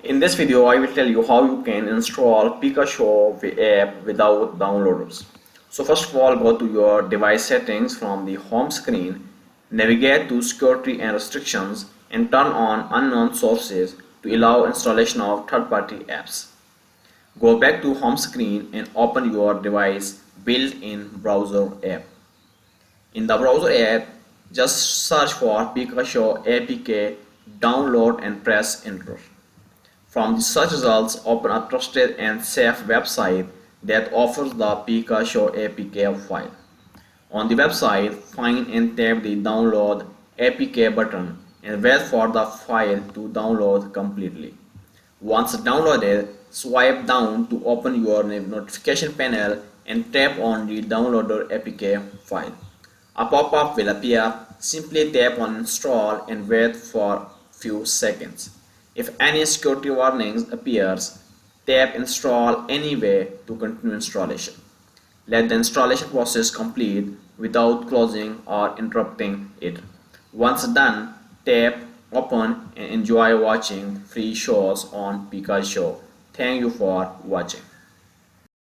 In this video, I will tell you how you can install Pikashow app without downloaders. So first of all, go to your device settings from the home screen, navigate to security and restrictions and turn on unknown sources to allow installation of third-party apps. Go back to home screen and open your device built-in browser app. In the browser app, just search for Pikashow APK, download and press enter. From the search results, open a trusted and safe website that offers the Pikashow APK file. On the website, find and tap the Download APK button and wait for the file to download completely. Once downloaded, swipe down to open your notification panel and tap on the Downloader APK file. A pop-up will appear. Simply tap on Install and wait for few seconds. If any security warnings appears, tap Install anyway to continue installation. Let the installation process complete without closing or interrupting it. Once done, tap Open and enjoy watching free shows on Pikashow. Thank you for watching.